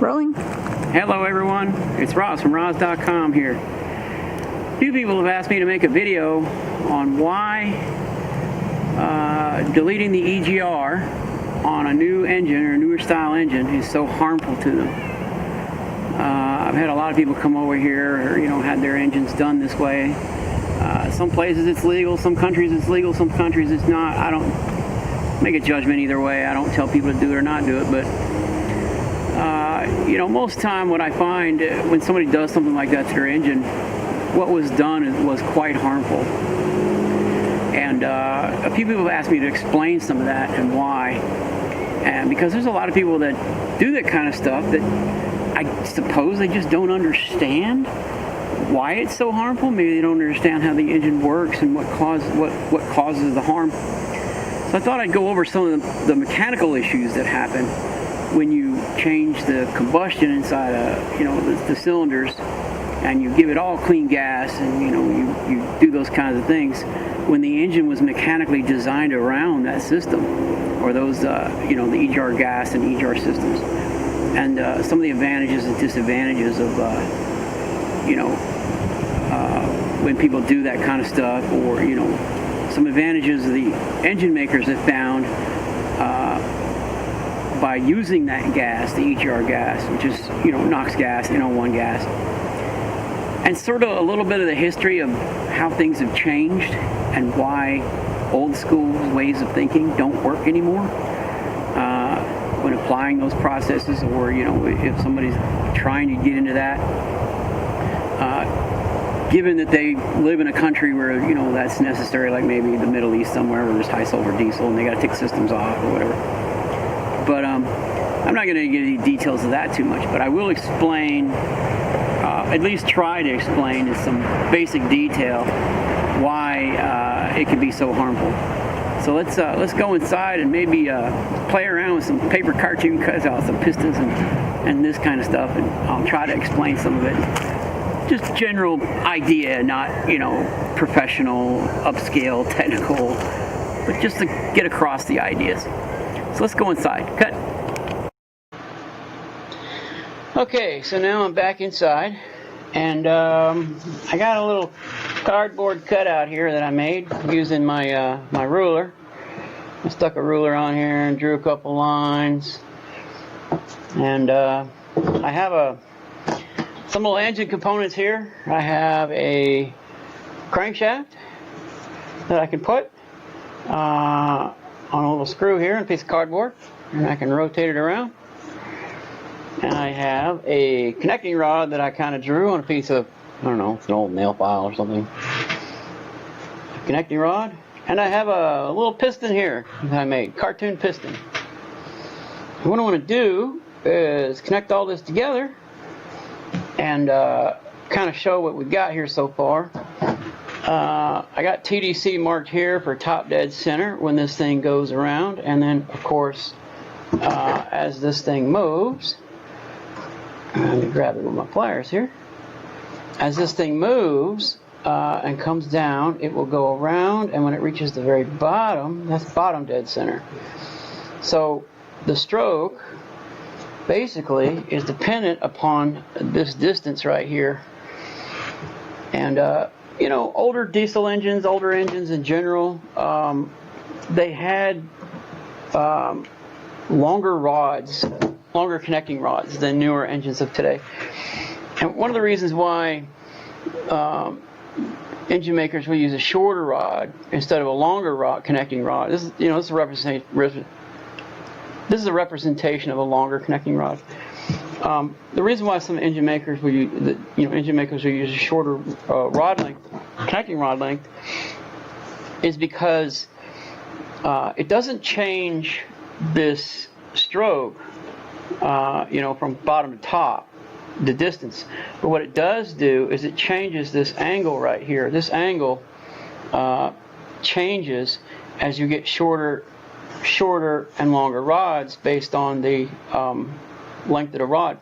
Rolling. Hello everyone, it's Rawze from Rawze.com here. A few people have asked me to make a video on why deleting the EGR on a new engine or a newer style engine is so harmful to them. I've had a lot of people come over here or, had their engines done this way. Some places it's legal, some countries it's legal, some countries it's not. I don't make a judgment either way. I don't tell people to do it or not do it, but most time what I find when somebody does something like that to their engine, what was done was quite harmful. And a few people have asked me to explain some of that and why. And because there's a lot of people that do that kind of stuff that I suppose they just don't understand why it's so harmful. Maybe they don't understand how the engine works and what causes the harm. So I thought I'd go over some of the mechanical issues that happen when you change the combustion inside the cylinders, and you give it all clean gas, and you do those kinds of things when the engine was mechanically designed around that system, or those the EGR gas and EGR systems, and some of the advantages and disadvantages of when people do that kind of stuff, or some advantages the engine makers have found by using that gas, the EGR gas, which is NOx gas, NO1 gas, and sort of a little bit of the history of how things have changed and why old school ways of thinking don't work anymore when applying those processes, or if somebody's trying to get into that. Given that they live in a country where that's necessary, like maybe the Middle East somewhere where there's high sulfur diesel and they got to take systems off or whatever. But I'm not going to get into details of that too much, but I will explain, at least try to explain in some basic detail why it can be so harmful. So let's go inside and maybe play around with some paper cartoon cutouts, some pistons and this kind of stuff, and I'll try to explain some of it. Just general idea, not professional, upscale, technical, but just to get across the ideas. So let's go inside. Cut. Okay, so now I'm back inside, and I got a little cardboard cutout here that I made using my my ruler. I stuck a ruler on here and drew a couple lines, and I have some little engine components here. I have a crankshaft that I can put on a little screw here and a piece of cardboard, and I can rotate it around. And I have a connecting rod that I kind of drew on a piece of, I don't know, it's an old nail file or something. A connecting rod. And I have a little piston here that I made, cartoon piston. And what I want to do is connect all this together and kind of show what we've got here so far. I got TDC marked here for top dead center when this thing goes around, and then of course as this thing moves, let me grab it with my pliers here. As this thing moves and comes down, it will go around, and when it reaches the very bottom, that's bottom dead center. So the stroke basically is dependent upon this distance right here. And older diesel engines, older engines in general, they had longer rods, longer connecting rods than newer engines of today. And one of the reasons why engine makers will use a shorter rod instead of a longer rod, connecting rod. This is a representation of a longer connecting rod. The reason why some engine makers will use, a shorter rod length, connecting rod length, is because it doesn't change this stroke, from bottom to top, the distance. But what it does do is it changes this angle right here. This angle changes as you get shorter and longer rods based on the length of the rod.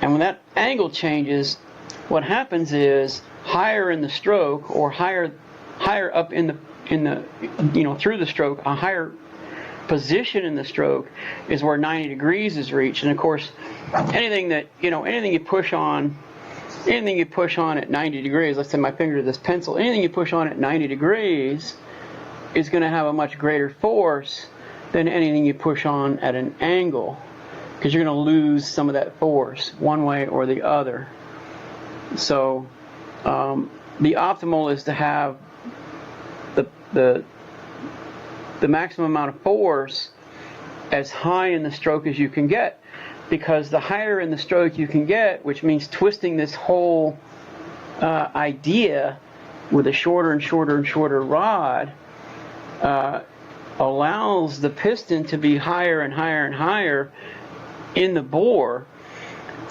And when that angle changes, what happens is higher in the stroke, or higher up in the through the stroke, a higher position in the stroke is where 90 degrees is reached. And of course, anything that, anything you push on at 90 degrees, let's say my finger to this pencil, anything you push on at 90 degrees is going to have a much greater force than anything you push on at an angle, because you're going to lose some of that force one way or the other. So the optimal is to have the maximum amount of force as high in the stroke as you can get, because the higher in the stroke you can get, which means twisting this whole idea with a shorter and shorter and shorter rod, allows the piston to be higher and higher and higher in the bore,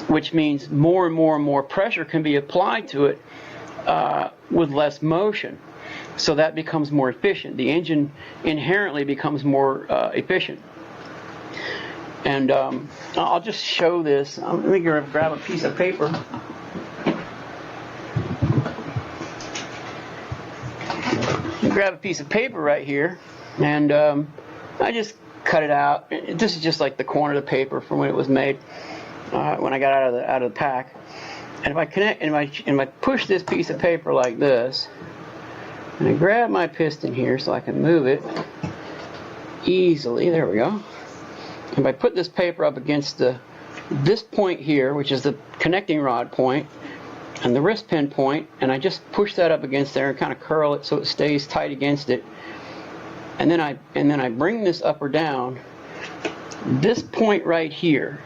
which means more and more and more pressure can be applied to it with less motion. So that becomes more efficient. The engine inherently becomes more efficient. And I'll just show this. Let me grab a piece of paper. Grab a piece of paper right here, and I just cut it out. This is just like the corner of the paper from when it was made, when I got out of the pack. And if I connect, and if I push this piece of paper like this, and I grab my piston here so I can move it easily. There we go. If I put this paper up against this point here, which is the connecting rod point, and the wrist pin point, and I just push that up against there and kind of curl it so it stays tight against it, and then I bring this up or down. This point right here,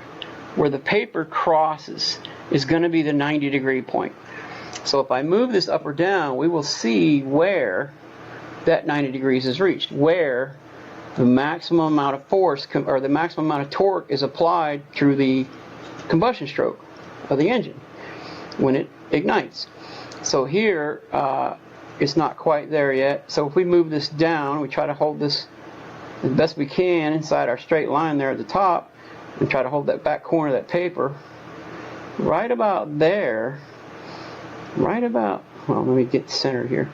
where the paper crosses, is going to be the 90-degree point. So if I move this up or down, we will see where that 90 degrees is reached, where the maximum amount of force or the maximum amount of torque is applied through the combustion stroke of the engine when it ignites. So here it's not quite there yet. So if we move this down, we try to hold this as best we can inside our straight line there at the top, and try to hold that back corner of that paper right about there. Right about, well, let me get centered here.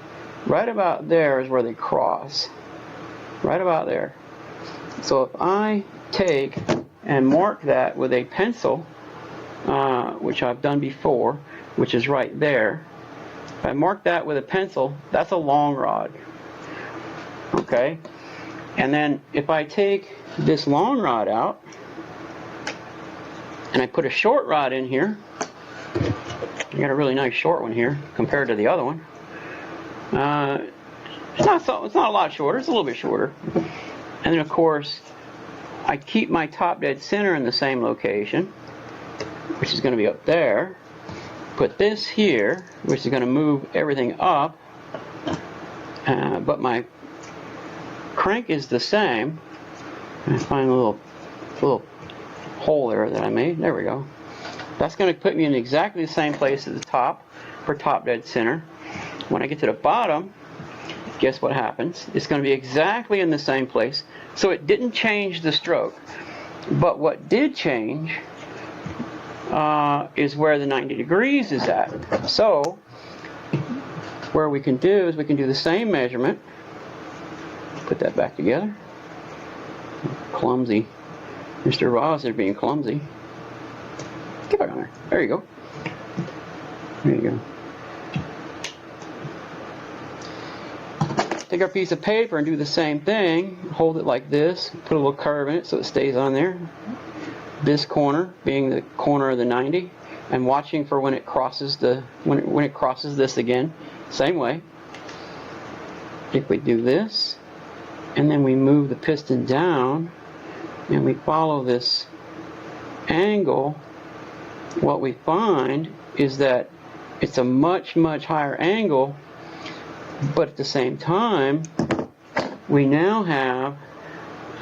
Right about there is where they cross. Right about there. So if I take and mark that with a pencil, which I've done before, which is right there. If I mark that with a pencil, that's a long rod. Okay? And then if I take this long rod out, and I put a short rod in here, I got a really nice short one here compared to the other one. It's not a lot shorter, it's a little bit shorter. And then of course, I keep my top dead center in the same location, which is going to be up there. Put this here, which is going to move everything up, but my crank is the same. I find a little hole there that I made. There we go. That's going to put me in exactly the same place as the top for top dead center. When I get to the bottom, guess what happens? It's going to be exactly in the same place. So it didn't change the stroke. But what did change is where the 90 degrees is at. So where we can do is we can do the same measurement. Put that back together. Clumsy. Mr. Rawze is being clumsy. Get back on there. There you go. There you go. Take our piece of paper and do the same thing. Hold it like this. Put a little curve in it so it stays on there. This corner being the corner of the 90, and watching for when it crosses when it crosses this again. Same way. If we do this, and then we move the piston down, and we follow this angle, what we find is that it's a much, much higher angle, but at the same time, we now have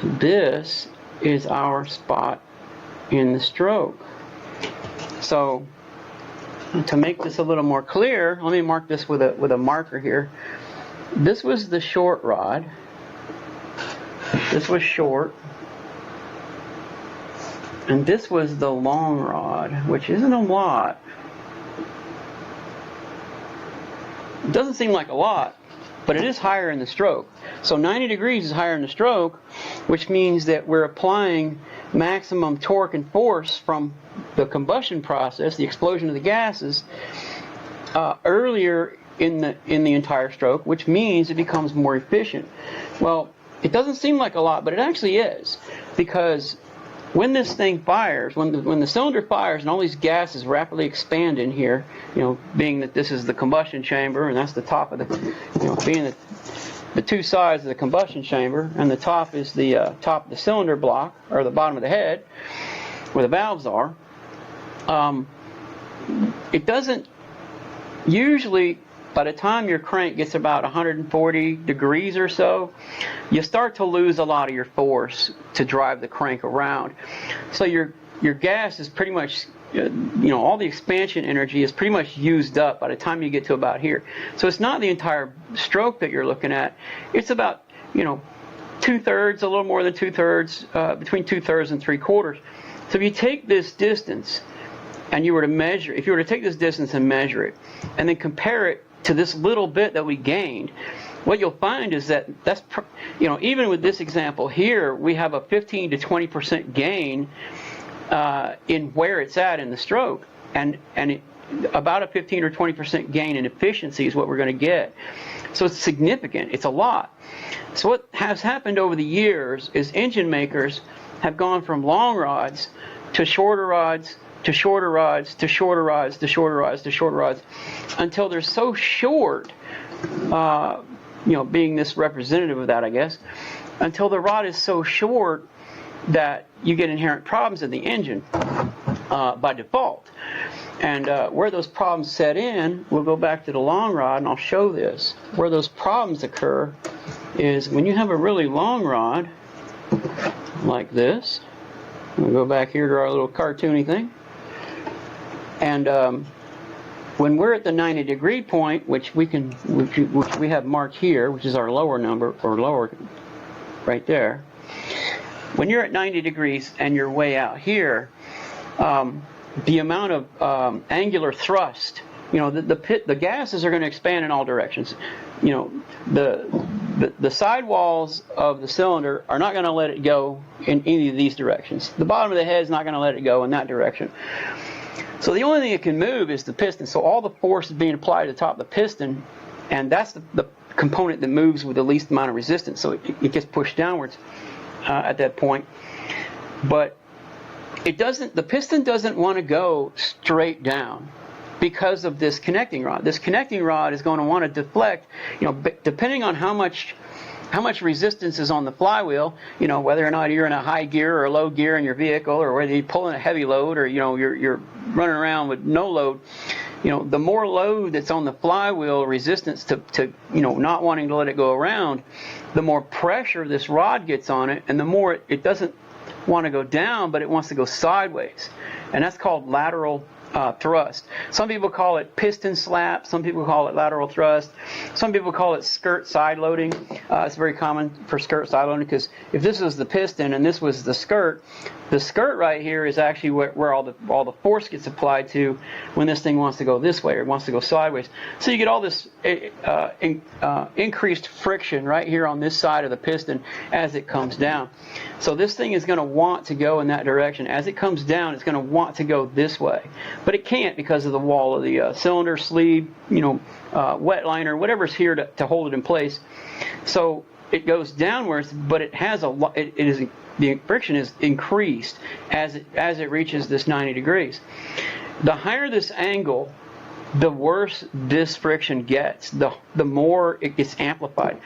this is our spot in the stroke. So to make this a little more clear, let me mark this with a marker here. This was the short rod. This was short. And this was the long rod, which isn't a lot. It doesn't seem like a lot, but it is higher in the stroke. So 90 degrees is higher in the stroke, which means that we're applying maximum torque and force from the combustion process, the explosion of the gases, earlier in the entire stroke, which means it becomes more efficient. Well, it doesn't seem like a lot, but it actually is, because when this thing fires, when the cylinder fires and all these gases rapidly expand in here, being that this is the combustion chamber and that's the top of the, being the two sides of the combustion chamber, and the top is the top of the cylinder block, or the bottom of the head, where the valves are. It doesn't usually, by the time your crank gets about 140 degrees or so, you start to lose a lot of your force to drive the crank around. So your gas is pretty much, all the expansion energy is pretty much used up by the time you get to about here. So it's not the entire stroke that you're looking at. It's about, 2/3, a little more than 2/3, between 2/3 and 3/4. So if you take this distance and you were to measure, if you were to take this distance and measure it, and then compare it to this little bit that we gained, what you'll find is that that's, even with this example here, we have a 15 to 20% gain in where it's at in the stroke, and about a 15 or 20% gain in efficiency is what we're going to get. So it's significant. It's a lot. So what has happened over the years is engine makers have gone from long rods to shorter rods to shorter rods to shorter rods to shorter rods to shorter rods, until they're so short, being this representative of that, I guess, until the rod is so short that you get inherent problems in the engine by default. And where those problems set in, we'll go back to the long rod and I'll show this. Where those problems occur is when you have a really long rod like this. We'll go back here to our little cartoony thing. And when we're at the 90-degree point, which we have marked here, which is our lower number, or lower right there. When you're at 90 degrees and you're way out here, the amount of angular thrust, the gases are going to expand in all directions. The sidewalls of the cylinder are not going to let it go in any of these directions. The bottom of the head is not going to let it go in that direction. So the only thing that can move is the piston. So all the force is being applied to the top of the piston, and that's the component that moves with the least amount of resistance. So it gets pushed downwards at that point. But the piston doesn't want to go straight down because of this connecting rod. This connecting rod is going to want to deflect, depending on how much resistance is on the flywheel, whether or not you're in a high gear or a low gear in your vehicle, or whether you're pulling a heavy load, or you're running around with no load. The more load that's on the flywheel, resistance to not wanting to let it go around, the more pressure this rod gets on it, and the more it doesn't want to go down, but it wants to go sideways, and that's called lateral thrust. Some people call it piston slap. Some people call it lateral thrust. Some people call it skirt side loading. It's very common for skirt side loading, because if this was the piston and this was the skirt right here is actually where all the force gets applied to when this thing wants to go this way or wants to go sideways. So you get all this increased friction right here on this side of the piston as it comes down. So this thing is going to want to go in that direction. As it comes down, it's going to want to go this way. But it can't because of the wall of the cylinder, sleeve, wet liner, whatever's here to hold it in place. So it goes downwards, but it has the friction is increased as it reaches this 90 degrees. The higher this angle, the worse this friction gets, the more it gets amplified.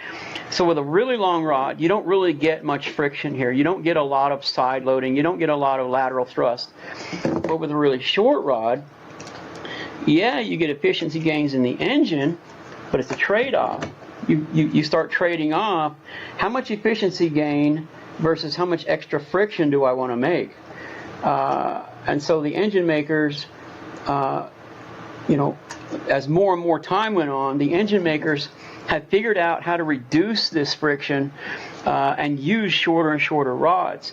So with a really long rod, you don't really get much friction here. You don't get a lot of side loading. You don't get a lot of lateral thrust. But with a really short rod, yeah, you get efficiency gains in the engine, but it's a trade-off. You start trading off how much efficiency gain versus how much extra friction do I want to make. And so the engine makers, as more and more time went on, the engine makers had figured out how to reduce this friction and use shorter and shorter rods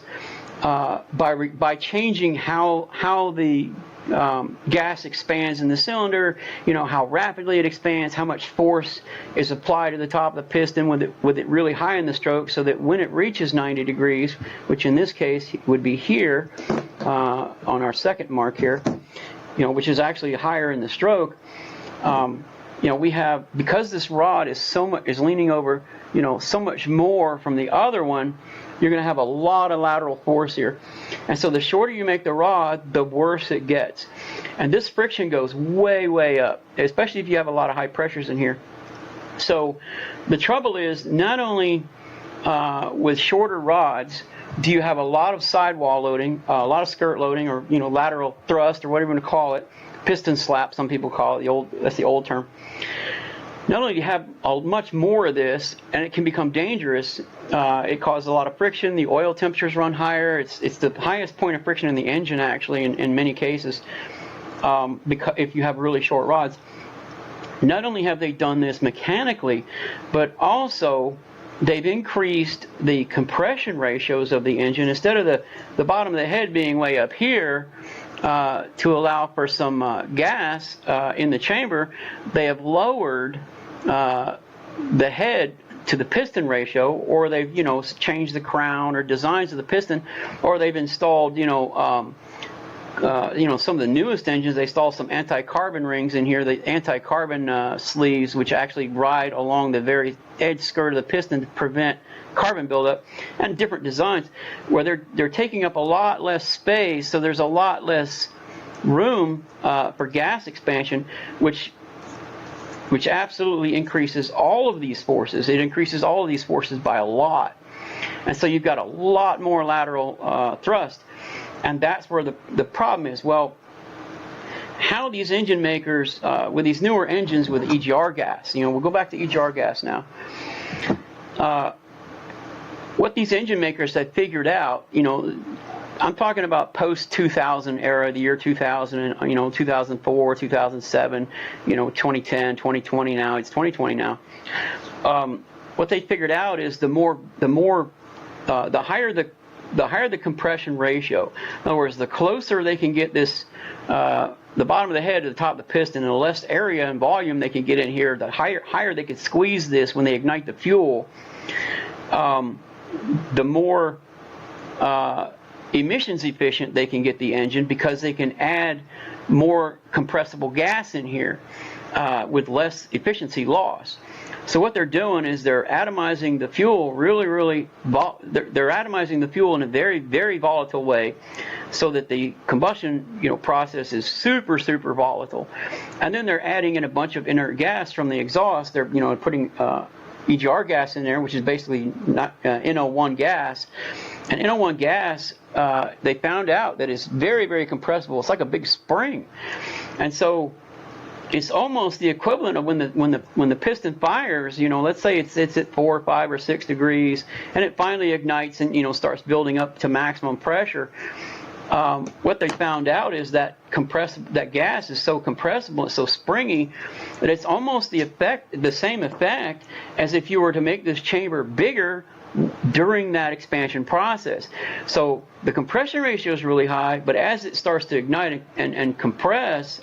by changing how the gas expands in the cylinder, how rapidly it expands, how much force is applied to the top of the piston with it really high in the stroke, so that when it reaches 90 degrees, which in this case would be here on our second mark here, which is actually higher in the stroke, we have, because this rod is leaning over, so much more from the other one, you're going to have a lot of lateral force here. And so the shorter you make the rod, the worse it gets. And this friction goes way, way up, especially if you have a lot of high pressures in here. So the trouble is, not only with shorter rods do you have a lot of sidewall loading, a lot of skirt loading, or lateral thrust, or whatever you want to call it, piston slap, some people call it, that's the old term. Not only do you have much more of this, and it can become dangerous, it causes a lot of friction, the oil temperatures run higher, it's the highest point of friction in the engine actually in many cases, because if you have really short rods. Not only have they done this mechanically, but also they've increased the compression ratios of the engine. Instead of the bottom of the head being way up here, to allow for some gas in the chamber, they have lowered the head to the piston ratio, or they've changed the crown or designs of the piston, or they've installed some of the newest engines, they install some anti-carbon rings in here, the anti-carbon sleeves, which actually ride along the very edge skirt of the piston to prevent carbon buildup, and different designs where they're taking up a lot less space, so there's a lot less room for gas expansion, which absolutely increases all of these forces. It increases all of these forces by a lot, and so you've got a lot more lateral thrust. And that's where the problem is. Well, how these engine makers, with these newer engines with EGR gas, we'll go back to EGR gas now. What these engine makers have figured out, I'm talking about post-2000 era, the year 2000, 2004, 2007, 2010, 2020 now, it's 2020 now. What they figured out is the higher the compression ratio. In other words, the closer they can get this, the bottom of the head to the top of the piston, and the less area and volume they can get in here, the higher they can squeeze this when they ignite the fuel, the more emissions efficient they can get the engine, because they can add more compressible gas in here with less efficiency loss. So what they're doing is they're atomizing the fuel they're atomizing the fuel in a very, very volatile way, so that the combustion process is super, super volatile. And then they're adding in a bunch of inert gas from the exhaust. They're putting EGR gas in there, which is basically not NO1 gas. And NO1 gas, they found out that it's very, very compressible. It's like a big spring, and so it's almost the equivalent of when the piston fires. Let's say it's at 4, 5, or 6 degrees, and it finally ignites and starts building up to maximum pressure. What they found out is that that gas is so compressible, it's so springy, that it's almost the same effect as if you were to make this chamber bigger during that expansion process. So the compression ratio is really high, but as it starts to ignite and compress,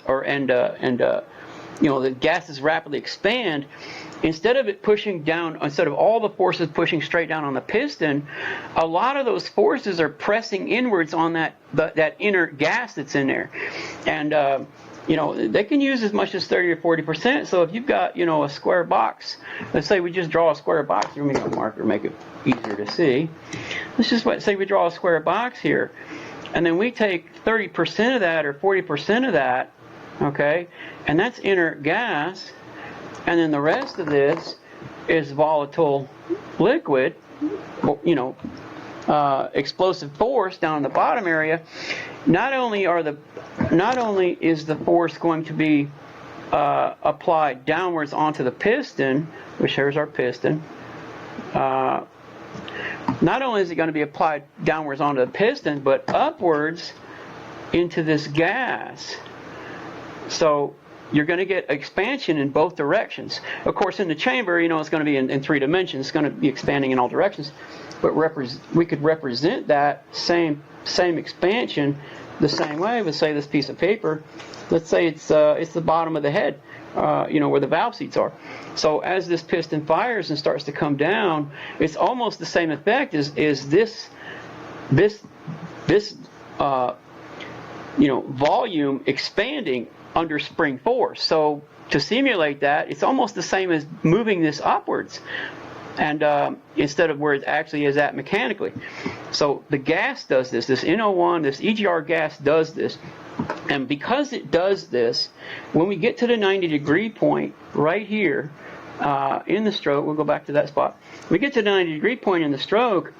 the gases rapidly expand, instead of it pushing down, instead of all the forces pushing straight down on the piston, a lot of those forces are pressing inwards on that inert gas that's in there. And they can use as much as 30 or 40%. So if you've got a square box, let's say we just draw a square box. Let me get a marker, make it easier to see. Let's just say we draw a square box here, and then we take 30% of that or 40% of that, okay, and that's inert gas, and then the rest of this is volatile liquid, explosive force down in the bottom area. Not only is the force going to be applied downwards onto the piston, which here's our piston. Not only is it going to be applied downwards onto the piston, but upwards into this gas. So you're going to get expansion in both directions. Of course, in the chamber, it's going to be in 3 dimensions. It's going to be expanding in all directions. But we could represent that same expansion the same way. Let's say this piece of paper, let's say it's the bottom of the head, where the valve seats are. So as this piston fires and starts to come down, it's almost the same effect as this volume expanding under spring force. So to simulate that, it's almost the same as moving this upwards, and instead of where it actually is at mechanically. So the gas does this. This NO1, this EGR gas does this. And because it does this, when we get to the 90-degree point right here in the stroke, we'll go back to that spot. We get to the 90-degree point in the stroke,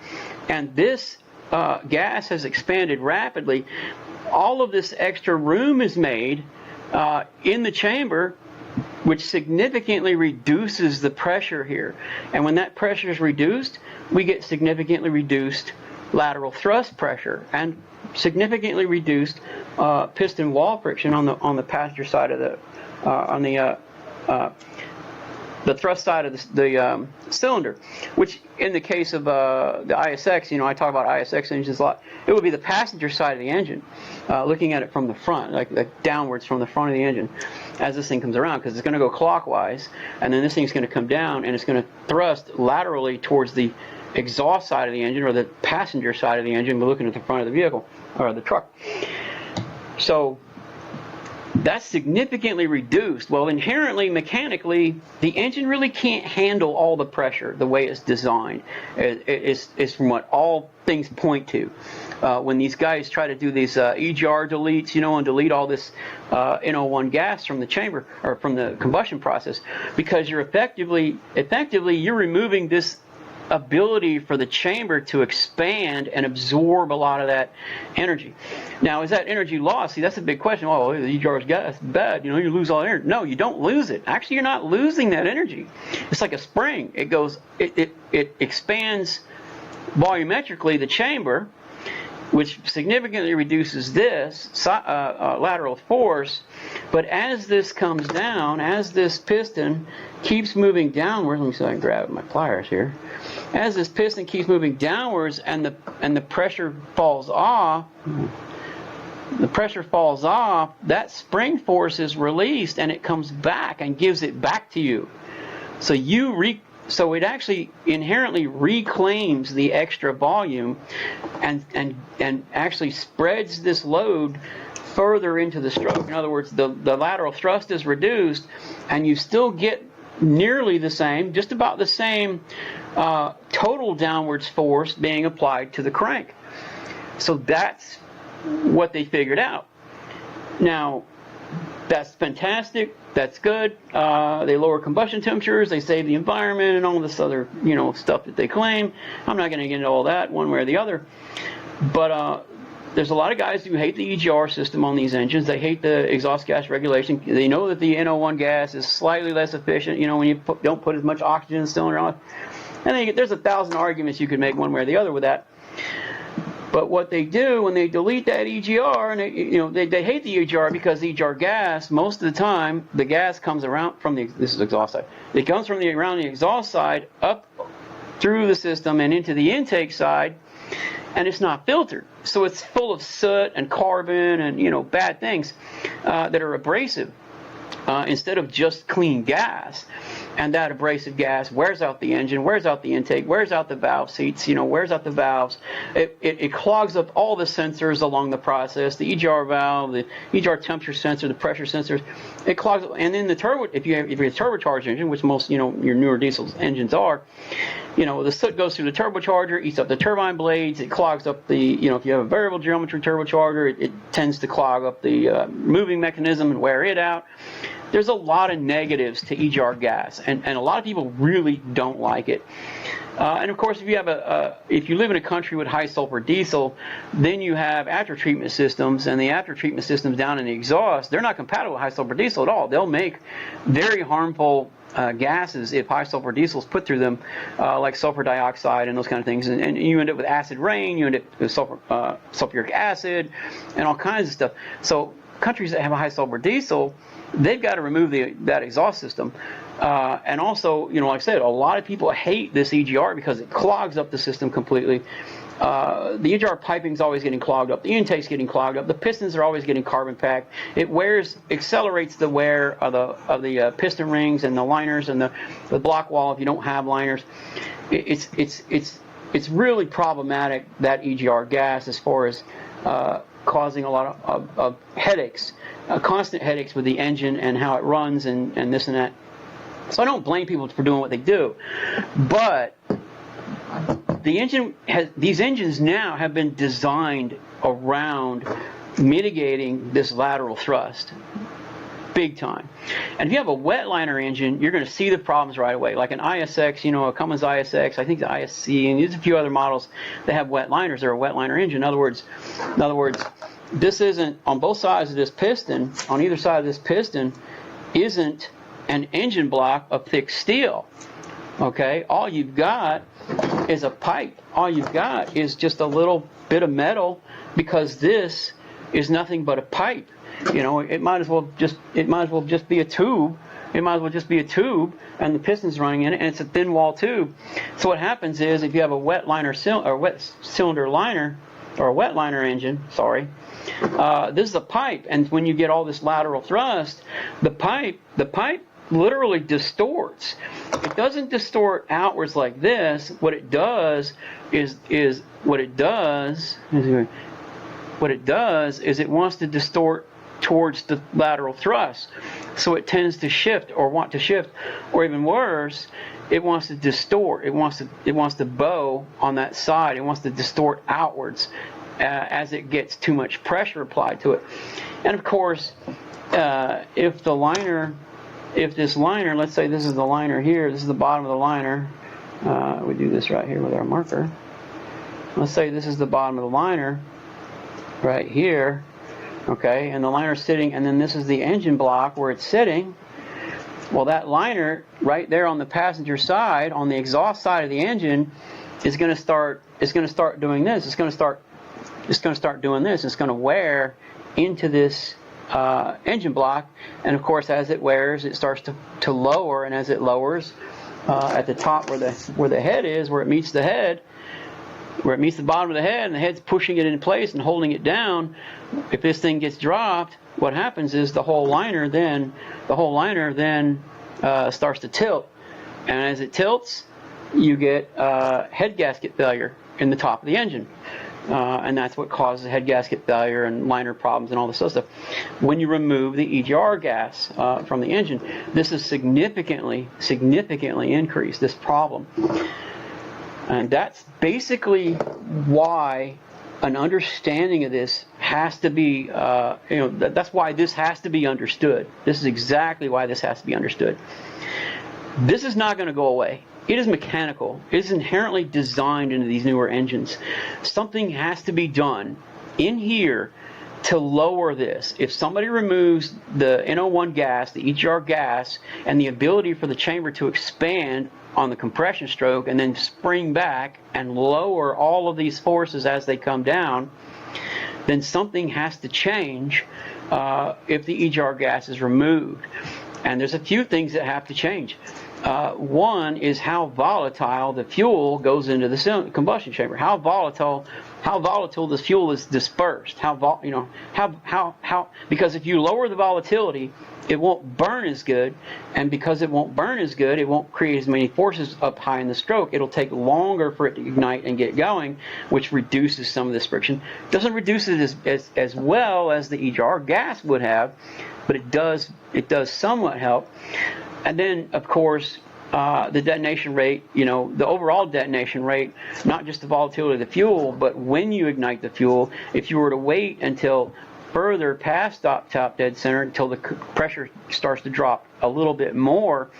and this gas has expanded rapidly. All of this extra room is made in the chamber, which significantly reduces the pressure here. And when that pressure is reduced, we get significantly reduced lateral thrust pressure and significantly reduced piston wall friction on the passenger side of the thrust side of the cylinder, which in the case of the ISX, I talk about ISX engines a lot, it would be the passenger side of the engine, looking at it from the front, like downwards from the front of the engine as this thing comes around, because it's going to go clockwise, and then this thing's going to come down and it's going to thrust laterally towards the exhaust side of the engine, or the passenger side of the engine. We're looking at the front of the vehicle or the truck. So that's significantly reduced. Well, inherently, mechanically, the engine really can't handle all the pressure the way it's designed. It's from what all things point to. When these guys try to do these EGR deletes, and delete all this NO1 gas from the chamber or from the combustion process, because you're effectively you're removing this ability for the chamber to expand and absorb a lot of that energy. Now, is that energy lost? See, that's a big question. Oh, the EGR's gas bad. You lose all that energy. No, you don't lose it. Actually, you're not losing that energy. It's like a spring. It expands volumetrically the chamber, which significantly reduces this lateral force. But as this comes down, as this piston keeps moving downwards, let me see if I can grab my pliers here. As this piston keeps moving downwards and the pressure falls off, that spring force is released and it comes back and gives it back to you. So it actually inherently reclaims the extra volume and actually spreads this load further into the stroke. In other words, the lateral thrust is reduced, and you still get nearly the same, just about the same total downwards force being applied to the crank. So that's what they figured out. Now, that's fantastic. That's good. They lower combustion temperatures. They save the environment and all this other, stuff that they claim. I'm not going to get into all that one way or the other. But there's a lot of guys who hate the EGR system on these engines. They hate the exhaust gas regulation. They know that the NO1 gas is slightly less efficient, when you don't put as much oxygen in the cylinder on. And there's 1,000 arguments you could make one way or the other with that. But what they do when they delete that EGR, and they hate the EGR because EGR gas, most of the time, the gas comes around from this is exhaust side. It comes from around the exhaust side up through the system and into the intake side, and it's not filtered. So it's full of soot and carbon and bad things that are abrasive instead of just clean gas. And that abrasive gas wears out the engine, wears out the intake, wears out the valve seats, wears out the valves. It clogs up all the sensors along the process, the EGR valve, the EGR temperature sensor, the pressure sensors. It clogs up. And then the turbo, if you're a turbocharged engine, which most, your newer diesel engines are, the soot goes through the turbocharger, eats up the turbine blades. It clogs up the, if you have a variable geometry turbocharger, it tends to clog up the moving mechanism and wear it out. There's a lot of negatives to EGR gas, and a lot of people really don't like it. And of course, if you live in a country with high sulfur diesel, then you have after treatment systems, and the after treatment systems down in the exhaust, they're not compatible with high sulfur diesel at all. They'll make very harmful gases if high sulfur diesel is put through them, like sulfur dioxide and those kind of things, and you end up with acid rain, you end up with sulfuric acid, and all kinds of stuff. So countries that have a high sulfur diesel, they've got to remove that exhaust system. And also, like I said, a lot of people hate this EGR because it clogs up the system completely. the EGR piping is always getting clogged up. The intake's getting clogged up. The pistons are always getting carbon packed. It accelerates the wear of the piston rings and the liners and the block wall if you don't have liners. It's really problematic, that EGR gas, as far as causing a lot of headaches, constant headaches with the engine and how it runs and this and that. So I don't blame people for doing what they do, but these engines now have been designed around mitigating this lateral thrust, big time. And if you have a wet liner engine, you're going to see the problems right away. Like an ISX, a Cummins ISX, I think the ISC, and there's a few other models that have wet liners. They're a wet liner engine. In other words, this isn't, on both sides of this piston, on either side of this piston, isn't an engine block of thick steel. Okay, all you've got is a pipe. All you've got is just a little bit of metal, because this is nothing but a pipe. It might as well just be a tube. It might as well just be a tube, and the piston's running in it, and it's a thin wall tube. So what happens is, if you have a wet cylinder liner, or a wet liner engine, sorry, this is a pipe, and when you get all this lateral thrust, the pipe literally distorts. It doesn't distort outwards like this. What it does is it wants to distort towards the lateral thrust. So it tends to shift, or even worse, it wants to distort. It wants to bow on that side. It wants to distort outwards as it gets too much pressure applied to it. And of course, if this liner, let's say this is the liner here, this is the bottom of the liner. We do this right here with our marker. Let's say this is the bottom of the liner right here. Okay, and the liner's sitting, and then this is the engine block where it's sitting. Well, that liner right there on the passenger side, on the exhaust side of the engine, is going to start doing this. It's going to start doing this. It's going to wear into this engine block, and of course, as it wears, it starts to lower, and as it lowers, at the top where the head is, where it meets the head, where it meets the bottom of the head, and the head's pushing it in place and holding it down. If this thing gets dropped, what happens is the whole liner then starts to tilt, and as it tilts, you get head gasket failure in the top of the engine. And that's what causes head gasket failure and liner problems and all this other stuff. When you remove the EGR gas from the engine, this is significantly increased this problem. And that's basically why an understanding of this has to be, that's why this has to be understood. This is exactly why this has to be understood. This is not going to go away. It is mechanical. It is inherently designed into these newer engines. Something has to be done in here to lower this. If somebody removes the NO1 gas, the EGR gas, and the ability for the chamber to expand on the compression stroke and then spring back and lower all of these forces as they come down, then something has to change if the EGR gas is removed. And there's a few things that have to change. One is how volatile the fuel goes into the combustion chamber. How volatile the fuel is dispersed. Because if you lower the volatility, it won't burn as good, and because it won't burn as good, it won't create as many forces up high in the stroke. It'll take longer for it to ignite and get going, which reduces some of this friction. Doesn't reduce it as well as the EGR gas would have, but it does somewhat help. And then, of course, the detonation rate, the overall detonation rate, not just the volatility of the fuel, but when you ignite the fuel. If you were to wait until further past top dead center, until the pressure starts to drop a little bit more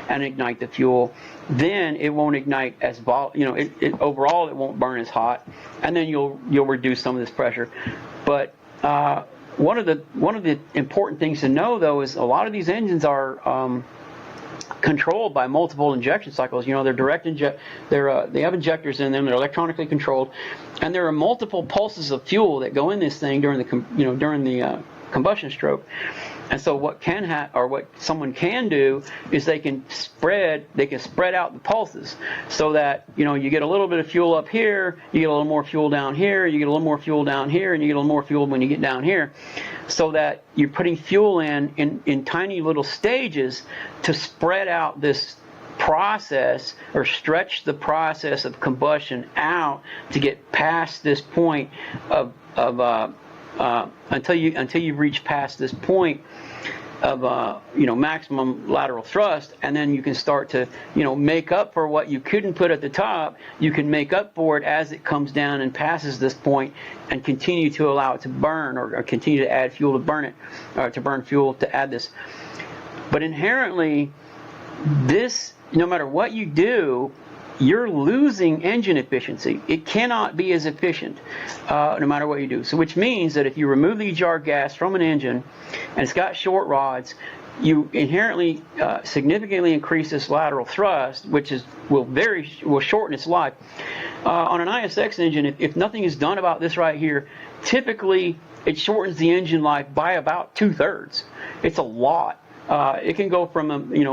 and ignite the fuel, then it won't ignite as overall it won't burn as hot, and then you'll reduce some of this pressure. But one of the important things to know, though, is a lot of these engines are controlled by multiple injection cycles. They're direct inject. They have injectors in them. They're electronically controlled, and there are multiple pulses of fuel that go in this thing during the combustion stroke. And so what what someone can do is they can spread out the pulses, so that you get a little bit of fuel up here, you get a little more fuel down here, you get a little more fuel down here, and you get a little more fuel when you get down here, so that you're putting fuel in tiny little stages to spread out this process, or stretch the process of combustion out to get past this point of until you reach past this point of maximum lateral thrust, and then you can start to make up for what you couldn't put at the top. You can make up for it as it comes down and passes this point, and continue to allow it to burn, or continue to add fuel to burn it, or to burn fuel to add this. But inherently, this, no matter what you do, you're losing engine efficiency. It cannot be as efficient no matter what you do. So which means that if you remove the EGR gas from an engine and it's got short rods, you inherently significantly increase this lateral thrust, which will shorten its life. On an ISX engine, if nothing is done about this right here, typically it shortens the engine life by about 2/3. It's a lot. It can go from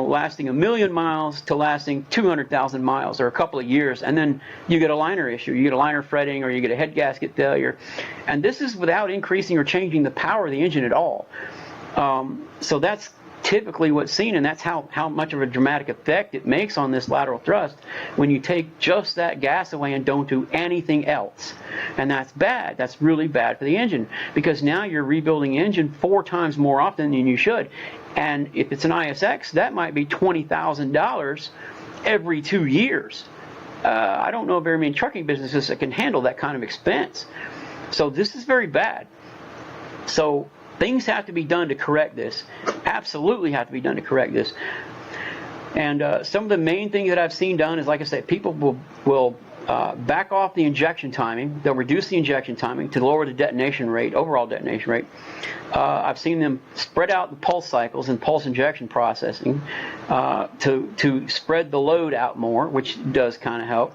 lasting 1 million miles to lasting 200,000 miles, or a couple of years, and then you get a liner issue, you get a liner fretting, or you get a head gasket failure, and this is without increasing or changing the power of the engine at all. So that's typically what's seen, and that's how much of a dramatic effect it makes on this lateral thrust when you take just that gas away and don't do anything else. And that's bad. That's really bad for the engine, because now you're rebuilding the engine 4 times more often than you should. And if it's an ISX, that might be $20,000 every 2 years. I don't know of very many trucking businesses that can handle that kind of expense. So this is very bad. So things have to be done to correct this. Absolutely have to be done to correct this. And some of the main things that I've seen done is, like I said, people will back off the injection timing. They'll reduce the injection timing to lower the detonation rate, overall detonation rate. I've seen them spread out the pulse cycles and pulse injection processing to spread the load out more, which does kind of help.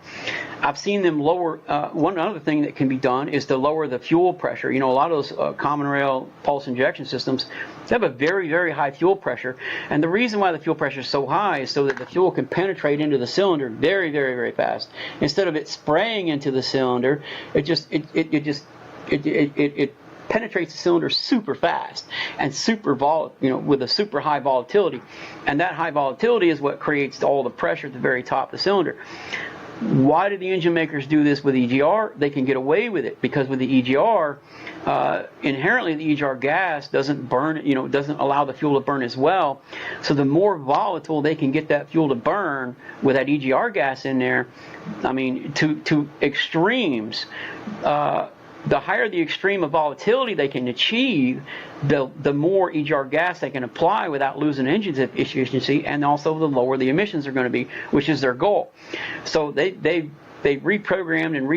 I've seen them lower, one other thing that can be done is to lower the fuel pressure. A lot of those common rail pulse injection systems, they have a very, very high fuel pressure. And the reason why the fuel pressure is so high is so that the fuel can penetrate into the cylinder very, very, very fast. Instead of it spraying into the cylinder, it penetrates the cylinder super fast and with a super high volatility. And that high volatility is what creates all the pressure at the very top of the cylinder. Why do the engine makers do this with EGR? They can get away with it because with the EGR, inherently the EGR gas doesn't burn, doesn't allow the fuel to burn as well. So the more volatile they can get that fuel to burn with that EGR gas in there, I mean, to extremes, the higher the extreme of volatility they can achieve, the more EGR gas they can apply without losing engine efficiency, and also the lower the emissions are going to be, which is their goal. So they reprogrammed and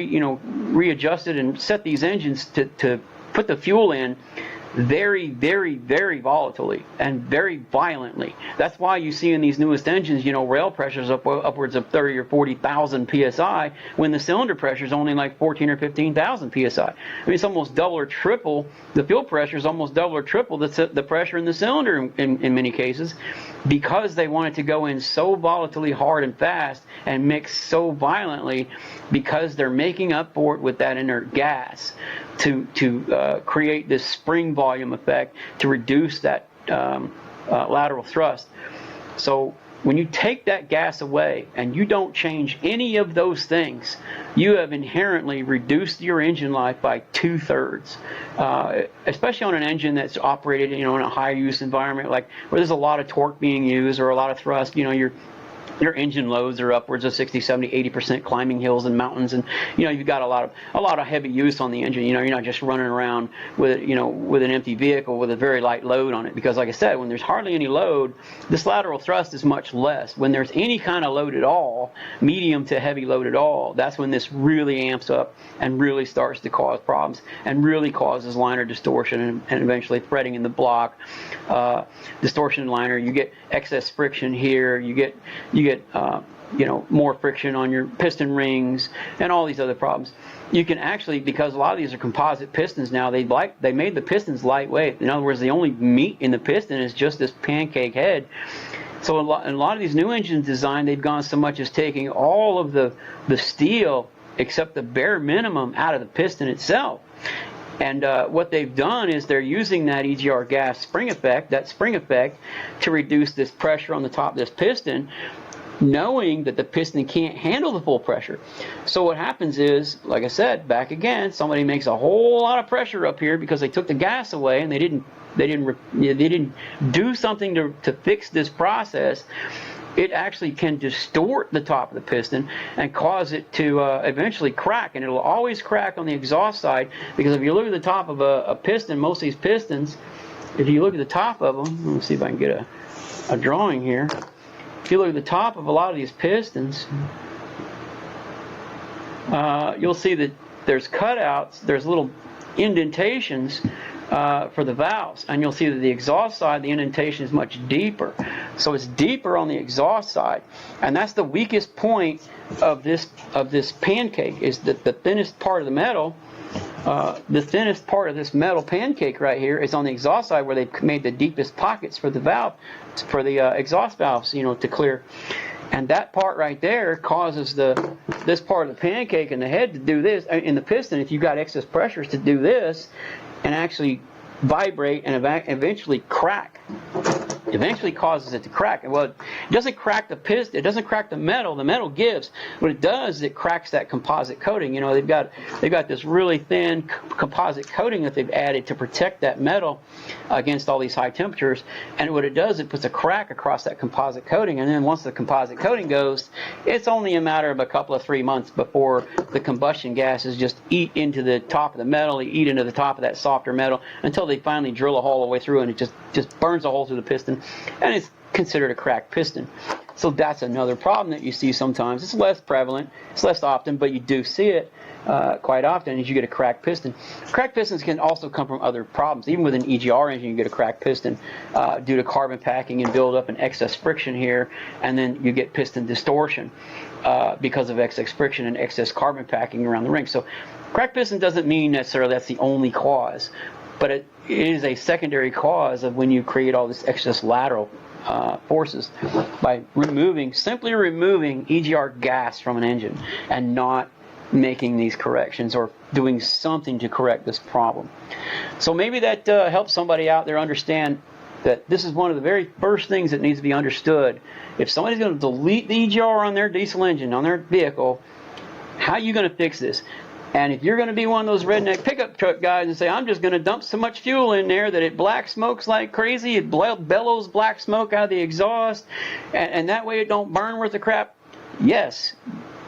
readjusted and set these engines to put the fuel in very, very, very volatilely and very violently. That's why you see in these newest engines, rail pressures upwards of 30 or 40,000 psi, when the cylinder pressure is only like 14 or 15,000 psi. I mean, it's almost double or triple. The fuel pressure is almost double or triple the pressure in the cylinder in many cases, because they want it to go in so volatilely hard and fast and mix so violently, because they're making up for it with that inert gas to create this spring volume effect to reduce that lateral thrust. So when you take that gas away and you don't change any of those things, you have inherently reduced your engine life by 2/3, especially on an engine that's operated in a high use environment, like where there's a lot of torque being used or a lot of thrust. Your engine loads are upwards of 60, 70, 80% climbing hills and mountains, and you've got a lot of heavy use on the engine. You're not just running around with with an empty vehicle with a very light load on it, because like I said, when there's hardly any load, this lateral thrust is much less. When there's any kind of load at all, medium to heavy load at all, that's when this really amps up and really starts to cause problems and really causes liner distortion and eventually threading in the block, distortion in liner. You get excess friction here. You get more friction on your piston rings and all these other problems. you can actually, because a lot of these are composite pistons now, they made the pistons lightweight. In other words, the only meat in the piston is just this pancake head. So in a lot of these new engine design, they've gone so much as taking all of the steel except the bare minimum out of the piston itself. And what they've done is they're using that EGR gas spring effect, to reduce this pressure on the top of this piston, knowing that the piston can't handle the full pressure. So what happens is, like I said, back again, somebody makes a whole lot of pressure up here because they took the gas away and they didn't do something to fix this process. It actually can distort the top of the piston and cause it to eventually crack, and it'll always crack on the exhaust side, because if you look at the top of a piston, most of these pistons, if you look at the top of them, let me see if I can get a drawing here. If you look at the top of a lot of these pistons, you'll see that there's cutouts, there's little indentations for the valves, and you'll see that the exhaust side, the indentation is much deeper. So it's deeper on the exhaust side, and that's the weakest point of this pancake, is that the thinnest part of the metal. The thinnest part of this metal pancake right here is on the exhaust side, where they've made the deepest pockets for the valve, for the exhaust valves, to clear. And that part right there causes this part of the pancake in the head to do this, in the piston, if you've got excess pressures, to do this and actually vibrate and eventually crack. Eventually causes it to crack. Well, it doesn't crack the piston, it doesn't crack the metal. The metal gives. What it does is it cracks that composite coating. They've got this really thin composite coating that they've added to protect that metal against all these high temperatures. And what it does, it puts a crack across that composite coating. And then once the composite coating goes, it's only a matter of a couple of 3 months before the combustion gases just eat into the top of the metal, they eat into the top of that softer metal, until they finally drill a hole all the way through, and it just burns a hole through the piston, and it's considered a cracked piston. So that's another problem that you see sometimes. It's less prevalent, it's less often, but you do see it quite often, as you get a cracked piston. Cracked pistons can also come from other problems. Even with an EGR engine, you get a cracked piston due to carbon packing and build up and excess friction here, and then you get piston distortion because of excess friction and excess carbon packing around the ring. So cracked piston doesn't mean necessarily that's the only cause, but it is a secondary cause of when you create all this excess lateral forces by simply removing EGR gas from an engine and not making these corrections or doing something to correct this problem. So maybe that helps somebody out there understand that this is one of the very first things that needs to be understood. If somebody's going to delete the EGR on their diesel engine, on their vehicle, how are you going to fix this? And if you're going to be one of those redneck pickup truck guys and say, I'm just going to dump so much fuel in there that it black smokes like crazy, it bellows black smoke out of the exhaust, and that way it don't burn worth of crap, yes,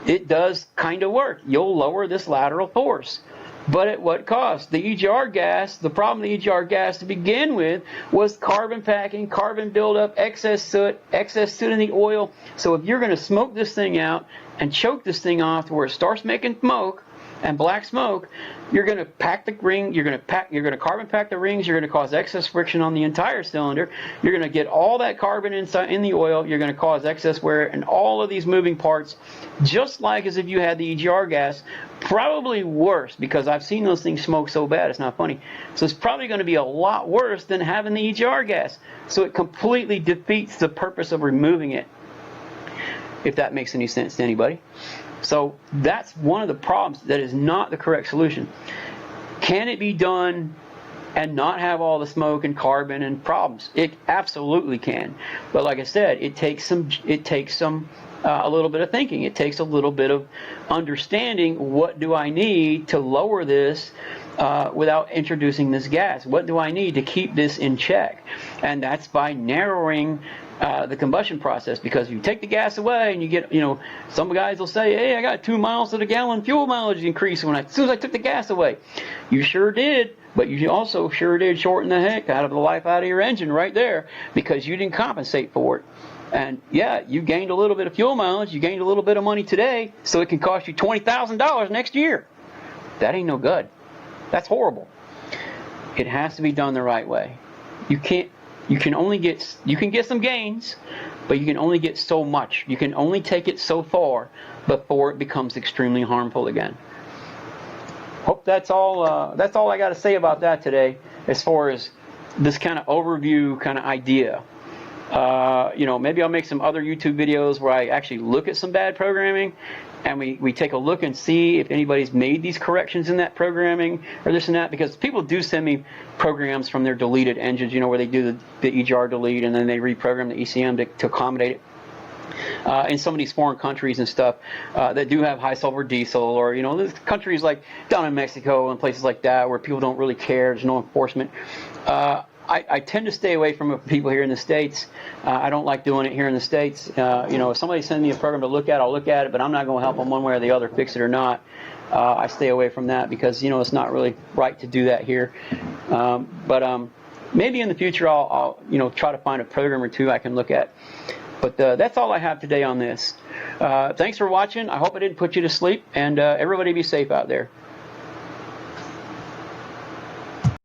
it does kind of work. You'll lower this lateral force. But at what cost? The EGR gas, the problem with the EGR gas to begin with was carbon packing, carbon buildup, excess soot in the oil. So if you're going to smoke this thing out and choke this thing off to where it starts making smoke, and black smoke, you're going to pack the ring, you're going to carbon pack the rings, you're going to cause excess friction on the entire cylinder, you're going to get all that carbon inside in the oil, you're going to cause excess wear and all of these moving parts, just like as if you had the EGR gas, probably worse, because I've seen those things smoke so bad, it's not funny. So it's probably going to be a lot worse than having the EGR gas. So it completely defeats the purpose of removing it, if that makes any sense to anybody. So that's one of the problems. That is not the correct solution. Can it be done and not have all the smoke and carbon and problems? It absolutely can. But like I said, it takes a little bit of thinking. It takes a little bit of understanding. What do I need to lower this without introducing this gas? What do I need to keep this in check? And that's by narrowing the combustion process, because if you take the gas away and you get, some guys will say, hey, I got 2 miles to the gallon fuel mileage increase as soon as I took the gas away. You sure did, but you also sure did shorten the heck out of the life out of your engine right there, because you didn't compensate for it. And yeah, you gained a little bit of fuel mileage, you gained a little bit of money today, so it can cost you $20,000 next year. That ain't no good. That's horrible. It has to be done the right way. You can get some gains, but you can only get so much. You can only take it so far before it becomes extremely harmful again. hope that's all. That's all I got to say about that today, as far as this kind of overview kind of idea. You know, maybe I'll make some other YouTube videos where I actually look at some bad programming, and we take a look and see if anybody's made these corrections in that programming or this and that, because people do send me programs from their deleted engines, you know, where they do the EGR delete and then they reprogram the ECM to accommodate it. In some of these foreign countries and stuff that do have high sulfur diesel, or, you know, there's countries like down in Mexico and places like that where people don't really care, there's no enforcement. I tend to stay away from people here in the States. I don't like doing it here in the States. You know, if somebody sends me a program to look at, I'll look at it, but I'm not going to help them one way or the other, fix it or not. I stay away from that because, you know, it's not really right to do that here. But maybe in the future I'll you know, try to find a program or two I can look at. But that's all I have today on this. Thanks for watching. I hope I didn't put you to sleep, and everybody be safe out there.